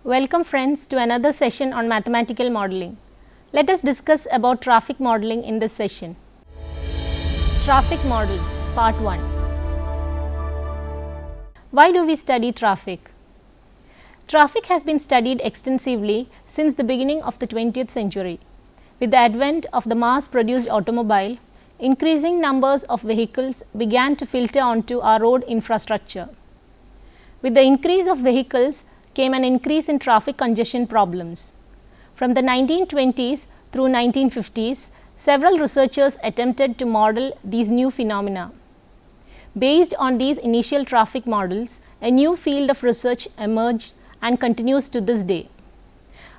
Welcome friends to another session on mathematical modeling. Let us discuss about traffic modeling in this session. Traffic models, part 1. Why do we study traffic? Traffic has been studied extensively since the beginning of the 20th century. With the advent of the mass-produced automobile, increasing numbers of vehicles began to filter onto our road infrastructure. With the increase of vehicles came an increase in traffic congestion problems. From the 1920s through 1950s, several researchers attempted to model these new phenomena. Based on these initial traffic models, a new field of research emerged and continues to this day.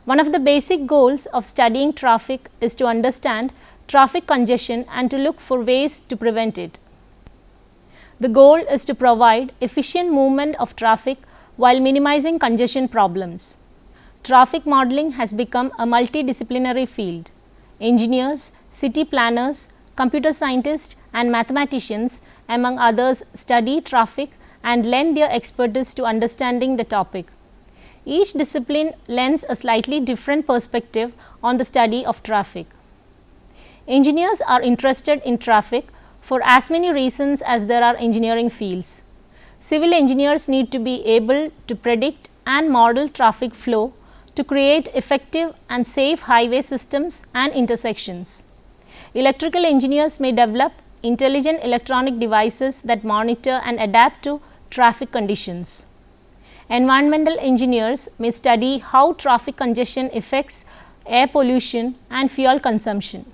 One of the basic goals of studying traffic is to understand traffic congestion and to look for ways to prevent it. The goal is to provide efficient movement of traffic while minimizing congestion problems. Traffic modeling has become a multidisciplinary field. Engineers, city planners, computer scientists and mathematicians, among others, study traffic and lend their expertise to understanding the topic. Each discipline lends a slightly different perspective on the study of traffic. Engineers are interested in traffic for as many reasons as there are engineering fields. Civil engineers need to be able to predict and model traffic flow to create effective and safe highway systems and intersections. Electrical engineers may develop intelligent electronic devices that monitor and adapt to traffic conditions. Environmental engineers may study how traffic congestion affects air pollution and fuel consumption.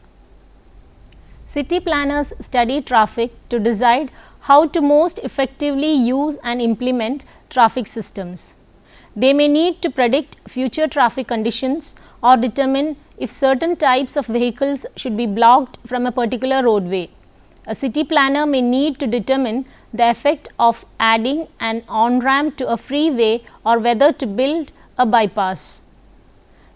City planners study traffic to decide how to most effectively use and implement traffic systems. They may need to predict future traffic conditions or determine if certain types of vehicles should be blocked from a particular roadway. A city planner may need to determine the effect of adding an on-ramp to a freeway or whether to build a bypass.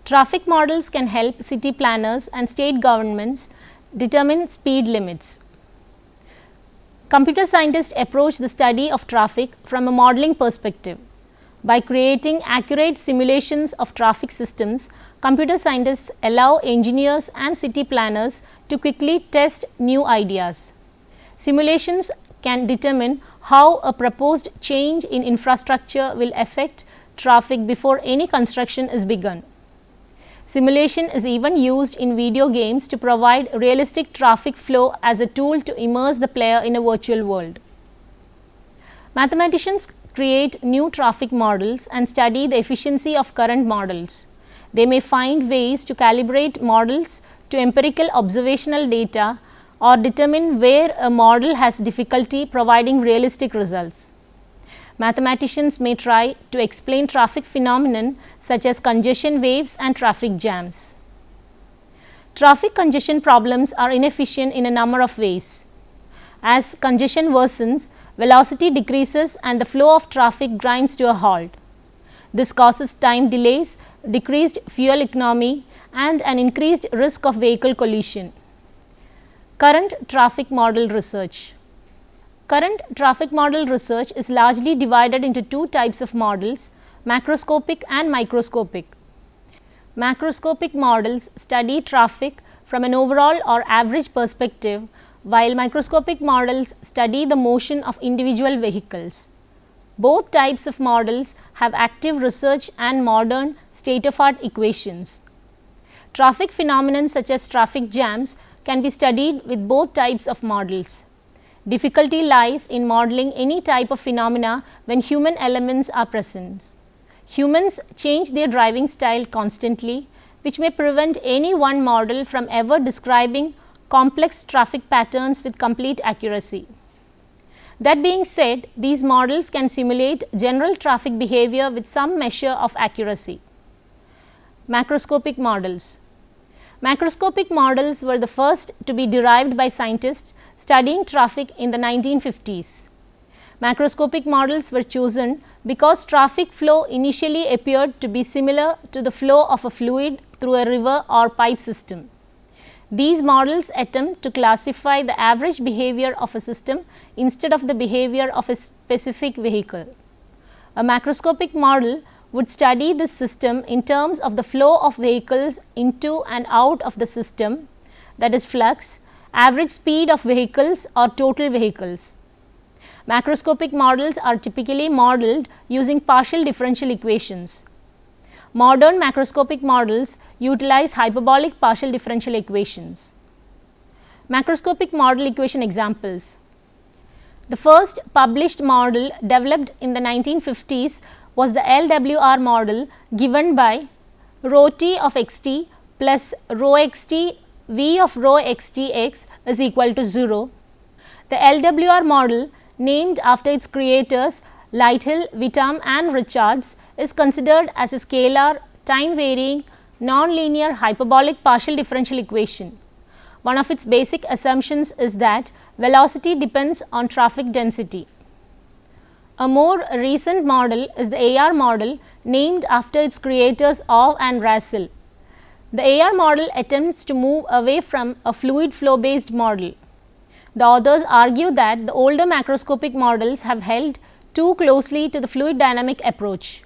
Traffic models can help city planners and state governments determine speed limits. Computer scientists approach the study of traffic from a modeling perspective. By creating accurate simulations of traffic systems, computer scientists allow engineers and city planners to quickly test new ideas. Simulations can determine how a proposed change in infrastructure will affect traffic before any construction is begun. Simulation is even used in video games to provide realistic traffic flow as a tool to immerse the player in a virtual world. Mathematicians create new traffic models and study the efficiency of current models. They may find ways to calibrate models to empirical observational data or determine where a model has difficulty providing realistic results. Mathematicians may try to explain traffic phenomenon such as congestion waves and traffic jams. Traffic congestion problems are inefficient in a number of ways. As congestion worsens, velocity decreases and the flow of traffic grinds to a halt. This causes time delays, decreased fuel economy and an increased risk of vehicle collision. Current traffic model research. Current traffic model research is largely divided into two types of models, macroscopic and microscopic. Macroscopic models study traffic from an overall or average perspective, while microscopic models study the motion of individual vehicles. Both types of models have active research and modern state-of-art equations. Traffic phenomena such as traffic jams can be studied with both types of models. Difficulty lies in modeling any type of phenomena when human elements are present. Humans change their driving style constantly, which may prevent any one model from ever describing complex traffic patterns with complete accuracy. That being said, these models can simulate general traffic behavior with some measure of accuracy. Macroscopic models. Macroscopic models were the first to be derived by scientists studying traffic in the 1950s. Macroscopic models were chosen because traffic flow initially appeared to be similar to the flow of a fluid through a river or pipe system. These models attempt to classify the average behavior of a system instead of the behavior of a specific vehicle. A macroscopic model would study this system in terms of the flow of vehicles into and out of the system, that is flux, average speed of vehicles or total vehicles. Macroscopic models are typically modeled using partial differential equations. Modern macroscopic models utilize hyperbolic partial differential equations. Macroscopic model equation examples. The first published model developed in the 1950s was the LWR model given by rho t of x t plus rho x t v of rho x t x is equal to 0. The LWR model, named after its creators Lighthill, Whittam and Richards, is considered as a scalar, time varying, non-linear hyperbolic partial differential equation. One of its basic assumptions is that velocity depends on traffic density. A more recent model is the AR model, named after its creators Ove and Russell. The AR model attempts to move away from a fluid flow based model. The authors argue that the older macroscopic models have held too closely to the fluid dynamic approach.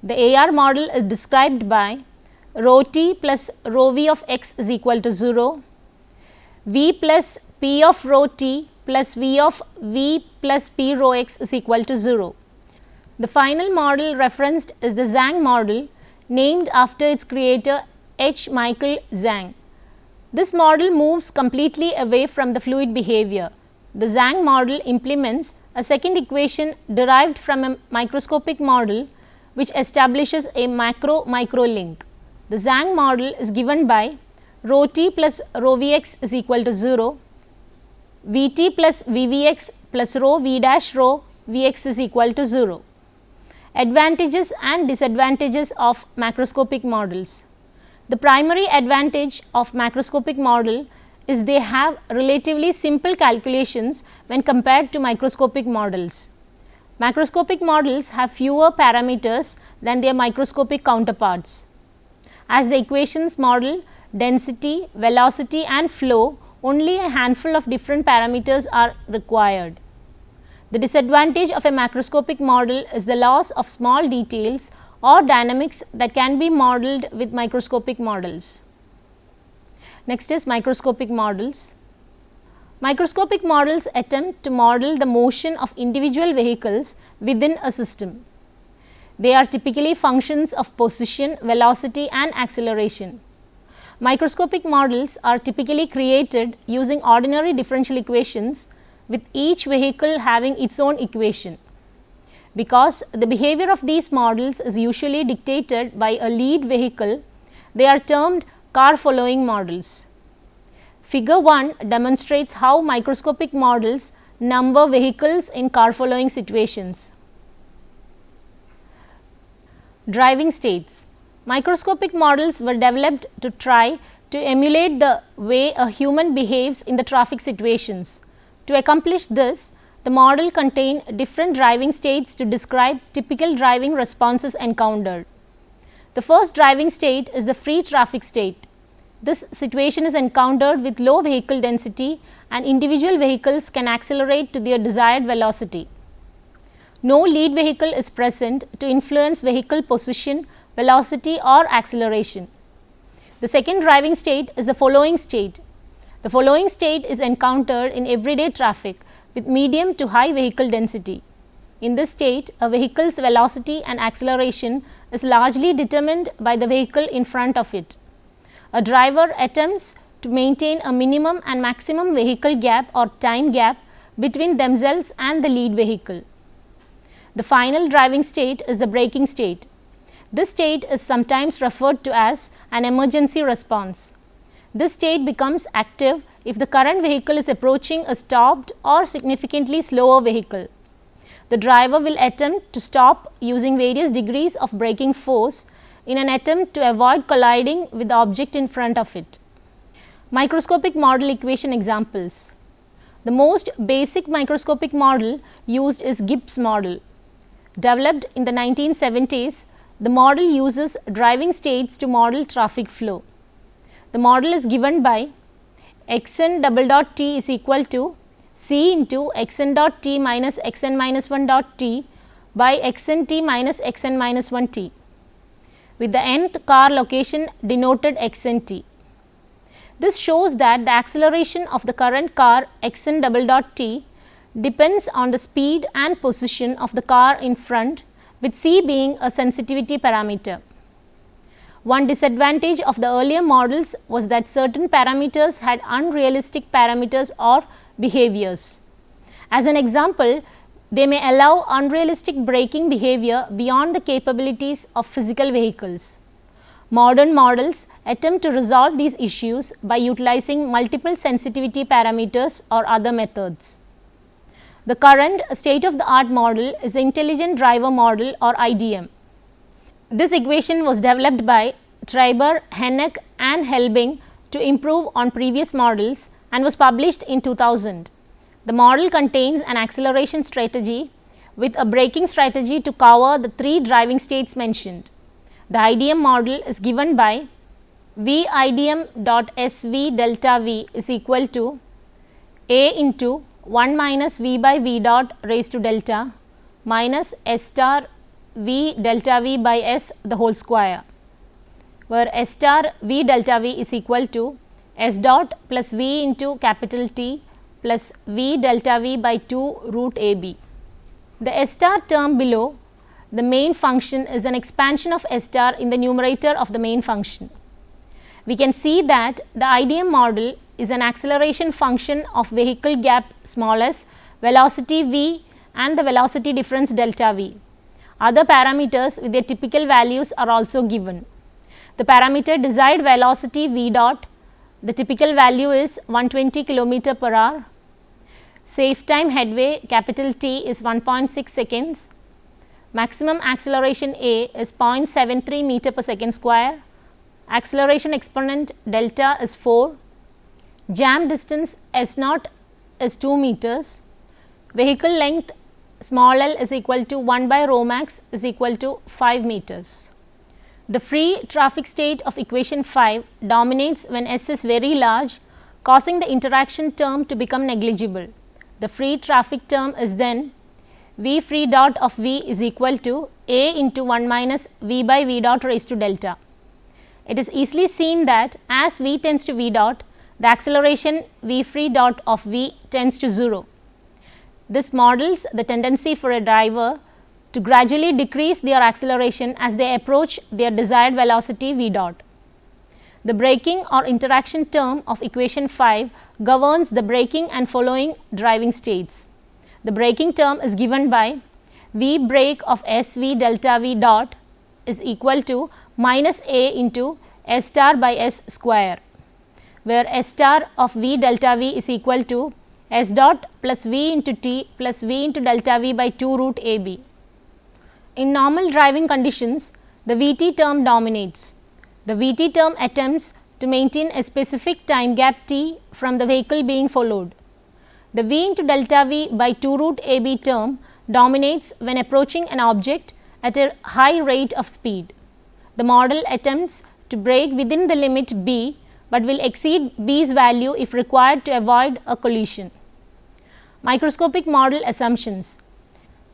The AR model is described by rho t plus rho v of x is equal to 0, v plus p of rho t plus v of v plus p rho x is equal to 0. The final model referenced is the Zhang model, named after its creator H. Michael Zhang. This model moves completely away from the fluid behavior. The Zhang model implements a second equation derived from a microscopic model which establishes a macro-micro link. The Zhang model is given by rho t plus rho v x is equal to 0, v t plus v v x plus rho v dash rho v x is equal to 0. Advantages and disadvantages of macroscopic models. The primary advantage of macroscopic model is they have relatively simple calculations when compared to microscopic models. Macroscopic models have fewer parameters than their microscopic counterparts. As the equations model density, velocity and flow, only a handful of different parameters are required. The disadvantage of a macroscopic model is the loss of small details or dynamics that can be modeled with microscopic models. Next is microscopic models. Microscopic models attempt to model the motion of individual vehicles within a system. They are typically functions of position, velocity and acceleration. Microscopic models are typically created using ordinary differential equations, with each vehicle having its own equation. Because the behavior of these models is usually dictated by a lead vehicle, they are termed car following models. Figure 1 demonstrates how microscopic models number vehicles in car following situations. Driving states. Microscopic models were developed to try to emulate the way a human behaves in the traffic situations. To accomplish this, the model contained different driving states to describe typical driving responses encountered. The first driving state is the free traffic state. This situation is encountered with low vehicle density and individual vehicles can accelerate to their desired velocity. No lead vehicle is present to influence vehicle position, velocity or acceleration. The second driving state is the following state. The following state is encountered in everyday traffic with medium to high vehicle density. In this state, a vehicle's velocity and acceleration is largely determined by the vehicle in front of it. A driver attempts to maintain a minimum and maximum vehicle gap or time gap between themselves and the lead vehicle. The final driving state is the braking state. This state is sometimes referred to as an emergency response. This state becomes active if the current vehicle is approaching a stopped or significantly slower vehicle. The driver will attempt to stop using various degrees of braking force in an attempt to avoid colliding with the object in front of it. Microscopic model equation examples. The most basic microscopic model used is Gibbs model. Developed in the 1970s, the model uses driving states to model traffic flow. The model is given by xn double dot t is equal to c into xn dot t minus xn minus 1 dot t by xn t minus xn minus 1 t, with the nth car location denoted xn t. This shows that the acceleration of the current car xn double dot t depends on the speed and position of the car in front, with c being a sensitivity parameter. One disadvantage of the earlier models was that certain parameters had unrealistic parameters or behaviors. As an example, they may allow unrealistic braking behavior beyond the capabilities of physical vehicles. Modern models attempt to resolve these issues by utilizing multiple sensitivity parameters or other methods. The current state-of-the-art model is the Intelligent Driver Model or IDM. This equation was developed by Treiber, Henneck and Helbing to improve on previous models and was published in 2000. The model contains an acceleration strategy with a braking strategy to cover the three driving states mentioned. The IDM model is given by V IDM dot SV delta V is equal to A into 1 minus V by V dot raised to delta minus S star V delta V by S the whole square, where S star V delta V is equal to S dot plus V into capital T plus V delta V by 2 root AB. The S star term below the main function is an expansion of S star in the numerator of the main function. We can see that the IDM model is an acceleration function of vehicle gap small s, velocity v and the velocity difference delta v. Other parameters with their typical values are also given. The parameter desired velocity v dot, the typical value is 120 km per hour. Safe time headway capital T is 1.6 seconds. Maximum acceleration A is 0.73 meter per second square. Acceleration exponent delta is 4. Jam distance S naught is 2 meters. Vehicle length small l is equal to 1 by rho max is equal to 5 meters. The free traffic state of equation 5 dominates when S is very large, causing the interaction term to become negligible. The free traffic term is then V free dot of V is equal to A into 1 minus V by V dot raised to delta. It is easily seen that as V tends to V dot, the acceleration V free dot of V tends to 0. This models the tendency for a driver to gradually decrease their acceleration as they approach their desired velocity V dot. The braking or interaction term of equation 5 governs the braking and following driving states. The braking term is given by V brake of S V delta V dot is equal to minus A into S star by S square, where S star of V delta V is equal to S dot plus V into T plus V into delta V by 2 root AB. In normal driving conditions, the Vt term dominates. The Vt term attempts to maintain a specific time gap T from the vehicle being followed. The V into delta V by 2 root AB term dominates when approaching an object at a high rate of speed. The model attempts to brake within the limit B, but will exceed B's value if required to avoid a collision. Microscopic model assumptions.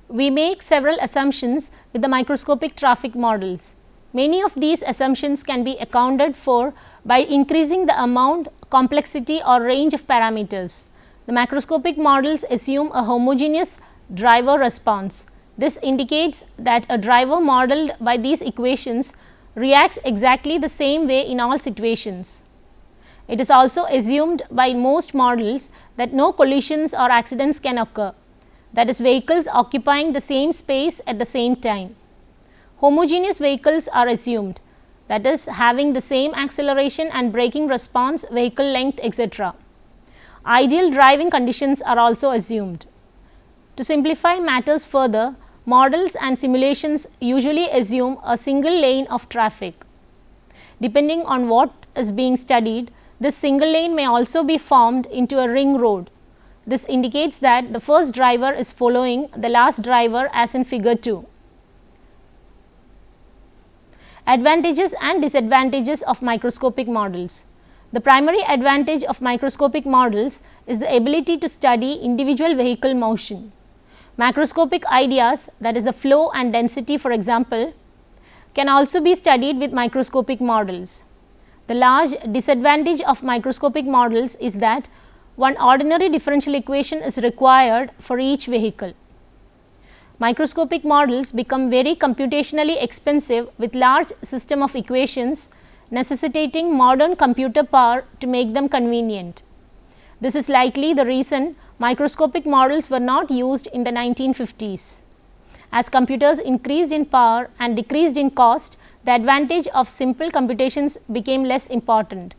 We make several assumptions with the microscopic traffic models. Many of these assumptions can be accounted for by increasing the amount, complexity or range of parameters. The macroscopic models assume a homogeneous driver response. This indicates that a driver modeled by these equations reacts exactly the same way in all situations. It is also assumed by most models that no collisions or accidents can occur, that is, vehicles occupying the same space at the same time. Homogeneous vehicles are assumed, that is, having the same acceleration and braking response, vehicle length, etc. Ideal driving conditions are also assumed. To simplify matters further, models and simulations usually assume a single lane of traffic. Depending on what is being studied, this single lane may also be formed into a ring road. This indicates that the first driver is following the last driver, as in figure 2. Advantages and disadvantages of microscopic models. The primary advantage of microscopic models is the ability to study individual vehicle motion. Macroscopic ideas, that is the flow and density for example, can also be studied with microscopic models. The large disadvantage of microscopic models is that one ordinary differential equation is required for each vehicle. Microscopic models become very computationally expensive with large system of equations necessitating modern computer power to make them convenient. This is likely the reason microscopic models were not used in the 1950s. As computers increased in power and decreased in cost, the advantage of simple computations became less important.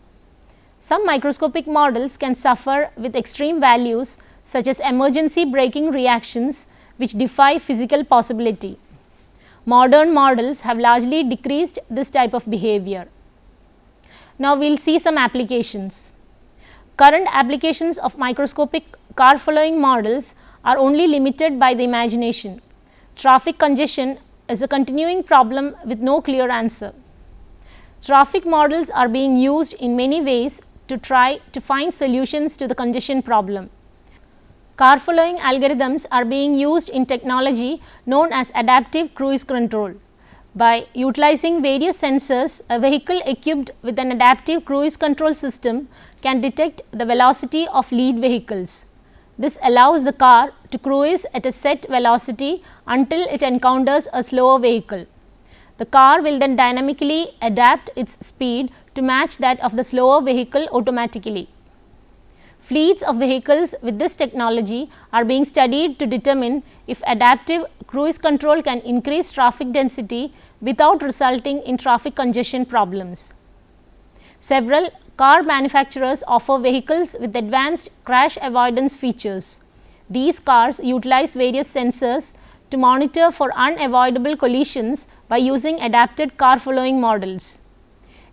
Some microscopic models can suffer with extreme values such as emergency braking reactions which defy physical possibility. Modern models have largely decreased this type of behavior. Now, we will see some applications. Current applications of microscopic car following models are only limited by the imagination. Traffic congestion is a continuing problem with no clear answer. Traffic models are being used in many ways to try to find solutions to the congestion problem. Car following algorithms are being used in technology known as adaptive cruise control. By utilizing various sensors, a vehicle equipped with an adaptive cruise control system can detect the velocity of lead vehicles. This allows the car to cruise at a set velocity until it encounters a slower vehicle. The car will then dynamically adapt its speed to match that of the slower vehicle automatically. Fleets of vehicles with this technology are being studied to determine if adaptive cruise control can increase traffic density without resulting in traffic congestion problems. Several car manufacturers offer vehicles with advanced crash avoidance features. These cars utilize various sensors to monitor for unavoidable collisions by using adapted car following models.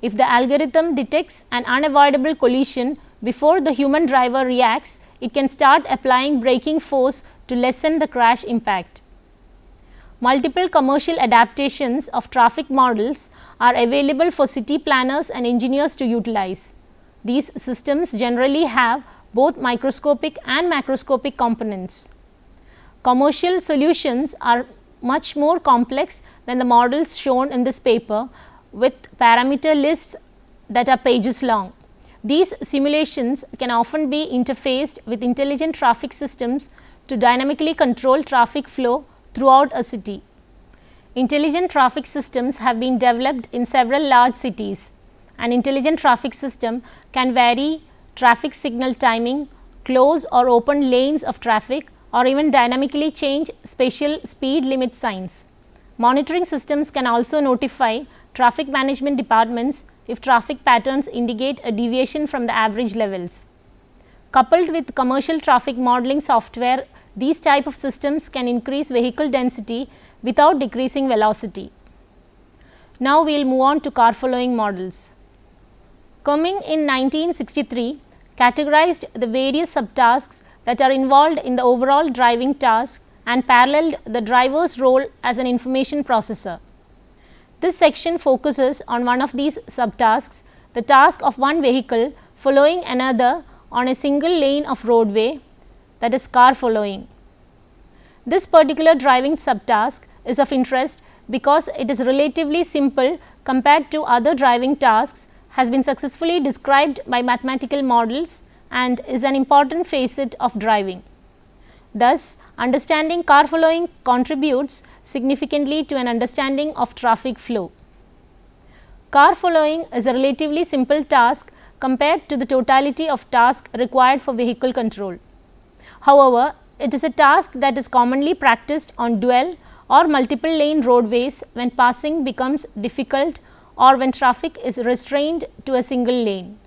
If the algorithm detects an unavoidable collision before the human driver reacts, it can start applying braking force to lessen the crash impact. Multiple commercial adaptations of traffic models are available for city planners and engineers to utilize. These systems generally have both microscopic and macroscopic components. Commercial solutions are much more complex than the models shown in this paper, with parameter lists that are pages long. These simulations can often be interfaced with intelligent traffic systems to dynamically control traffic flow throughout a city. Intelligent traffic systems have been developed in several large cities. An intelligent traffic system can vary traffic signal timing, close or open lanes of traffic, or even dynamically change special speed limit signs. Monitoring systems can also notify traffic management departments if traffic patterns indicate a deviation from the average levels. Coupled with commercial traffic modeling software, these type of systems can increase vehicle density without decreasing velocity. Now, we will move on to car following models. Cumming in 1963 categorized the various subtasks that are involved in the overall driving task and paralleled the driver's role as an information processor. This section focuses on one of these subtasks, the task of one vehicle following another on a single lane of roadway, that is car following. This particular driving subtask is of interest because it is relatively simple compared to other driving tasks, has been successfully described by mathematical models, and is an important facet of driving. Thus, understanding car following contributes significantly to an understanding of traffic flow. Car following is a relatively simple task compared to the totality of tasks required for vehicle control. However, it is a task that is commonly practiced on dual or multiple lane roadways when passing becomes difficult or when traffic is restrained to a single lane.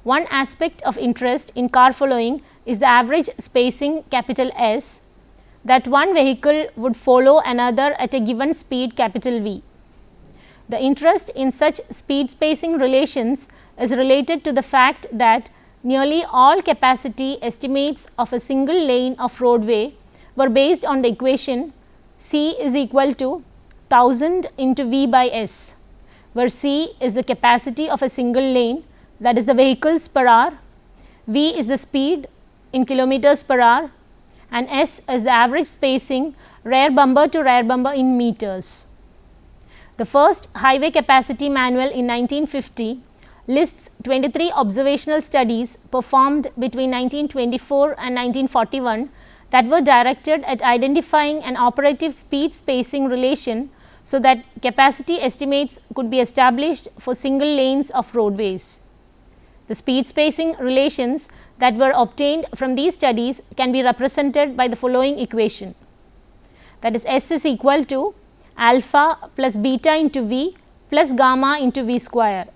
One aspect of interest in car following is the average spacing capital S that one vehicle would follow another at a given speed capital V. The interest in such speed spacing relations is related to the fact that nearly all capacity estimates of a single lane of roadway were based on the equation C is equal to 1000 into V by S, where C is the capacity of a single lane, that is the vehicles per hour, V is the speed in kilometers per hour, and S is the average spacing rear bumper to rear bumper in meters. The first highway capacity manual in 1950 lists 23 observational studies performed between 1924 and 1941 that were directed at identifying an operative speed spacing relation so that capacity estimates could be established for single lanes of roadways. The speed spacing relations that were obtained from these studies can be represented by the following equation, that is S is equal to alpha plus beta into V plus gamma into V square,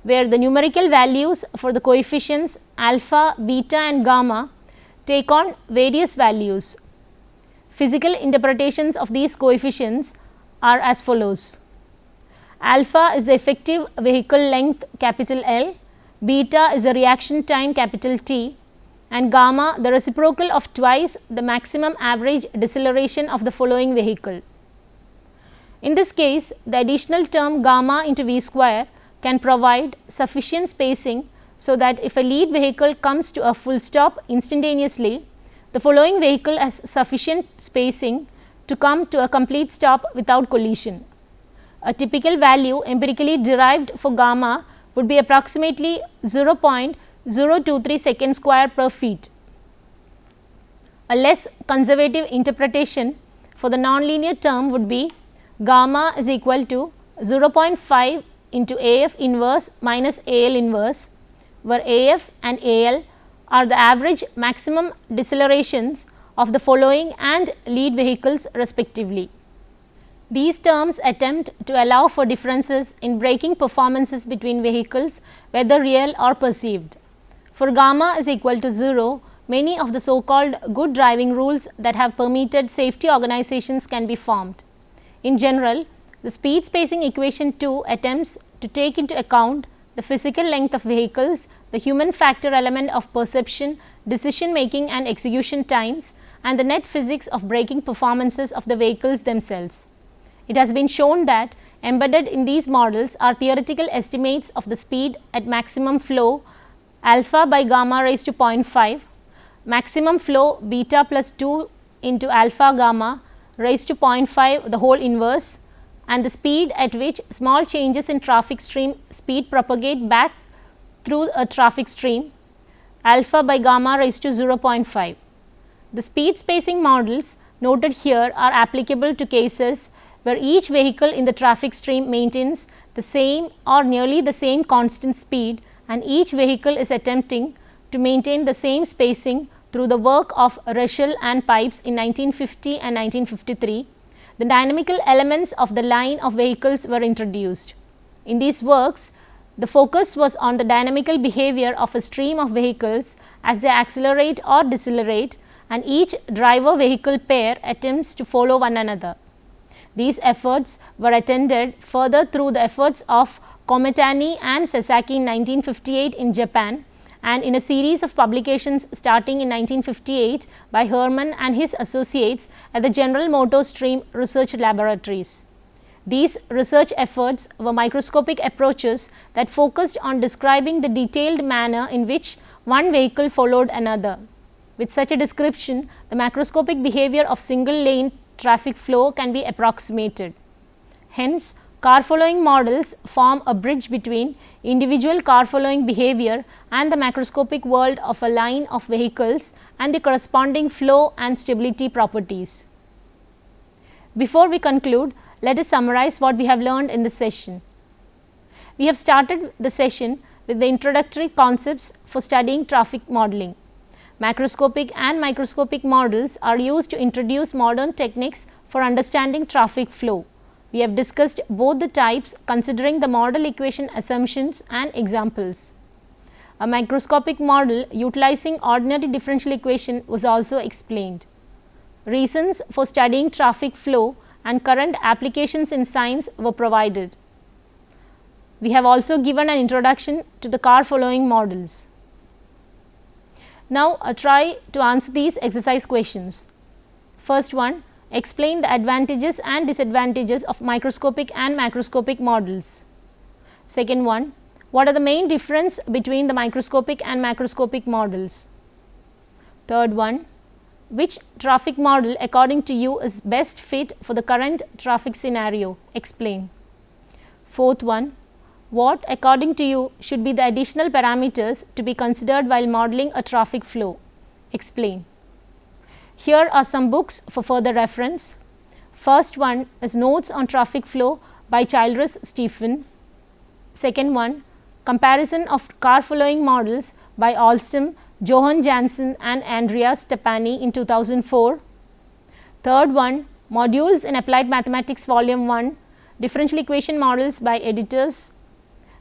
where the numerical values for the coefficients alpha, beta and gamma take on various values. Physical interpretations of these coefficients are as follows. Alpha is the effective vehicle length capital L, beta is the reaction time capital T, and gamma the reciprocal of twice the maximum average deceleration of the following vehicle. In this case, the additional term gamma into V square can provide sufficient spacing so that if a lead vehicle comes to a full stop instantaneously, the following vehicle has sufficient spacing to come to a complete stop without collision. A typical value empirically derived for gamma would be approximately 0.023 second square per feet. A less conservative interpretation for the nonlinear term would be gamma is equal to 0.5 into AF inverse minus AL inverse, where AF and AL are the average maximum decelerations of the following and lead vehicles respectively. These terms attempt to allow for differences in braking performances between vehicles, whether real or perceived. For gamma is equal to 0, many of the so called good driving rules that have permitted safety organizations can be formed. In general, the speed spacing equation 2 attempts to take into account the physical length of vehicles, the human factor element of perception, decision making and execution times, and the net physics of braking performances of the vehicles themselves. It has been shown that embedded in these models are theoretical estimates of the speed at maximum flow alpha by gamma raised to 0.5, maximum flow beta plus 2 into alpha gamma raised to 0.5 the whole inverse, and the speed at which small changes in traffic stream speed propagate back through a traffic stream alpha by gamma raised to 0.5. The speed spacing models noted here are applicable to cases where each vehicle in the traffic stream maintains the same or nearly the same constant speed, and each vehicle is attempting to maintain the same spacing through the work of Russell and Pipes in 1950 and 1953. The dynamical elements of the line of vehicles were introduced. In these works, the focus was on the dynamical behavior of a stream of vehicles as they accelerate or decelerate, and each driver vehicle pair attempts to follow one another. These efforts were attended further through the efforts of Komatani and Sasaki in 1958 in Japan, and in a series of publications starting in 1958 by Herman and his associates at the General Motors Stream Research Laboratories. These research efforts were microscopic approaches that focused on describing the detailed manner in which one vehicle followed another. With such a description, the macroscopic behavior of single lane traffic flow can be approximated. Hence, car following models form a bridge between individual car following behavior and the macroscopic world of a line of vehicles and the corresponding flow and stability properties. Before we conclude, let us summarize what we have learned in this session. We have started the session with the introductory concepts for studying traffic modeling. Macroscopic and microscopic models are used to introduce modern techniques for understanding traffic flow. We have discussed both the types considering the model equation assumptions and examples. A microscopic model utilizing ordinary differential equation was also explained. Reasons for studying traffic flow and current applications in science were provided. We have also given an introduction to the car following models. Now, try to answer these exercise questions. First one, explain the advantages and disadvantages of microscopic and macroscopic models. Second one, what are the main difference between the microscopic and macroscopic models? Third one, Which traffic model according to you is best fit for the current traffic scenario? Explain. Fourth one, what according to you should be the additional parameters to be considered while modeling a traffic flow? Explain. Here are some books for further reference. First one is Notes on Traffic Flow by Childress Stephen. Second one, Comparison of Car Following Models by Alstom, Johan Janssen and Andreas Stepani in 2004. Third one, Modules in Applied Mathematics Volume 1, Differential Equation Models by editors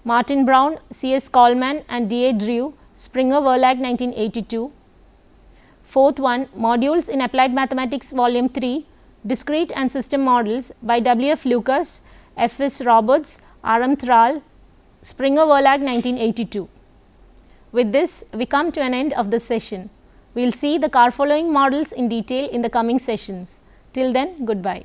Martin Brown, C. S. Coleman and D. A. Drew, Springer Verlag 1982. Fourth one, Modules in Applied Mathematics Volume 3, Discrete and System Models by W. F. Lucas, F. S. Roberts, R. M. Thrall, Springer Verlag 1982. With this, we come to an end of this session. We will see the car following models in detail in the coming sessions. Till then, goodbye.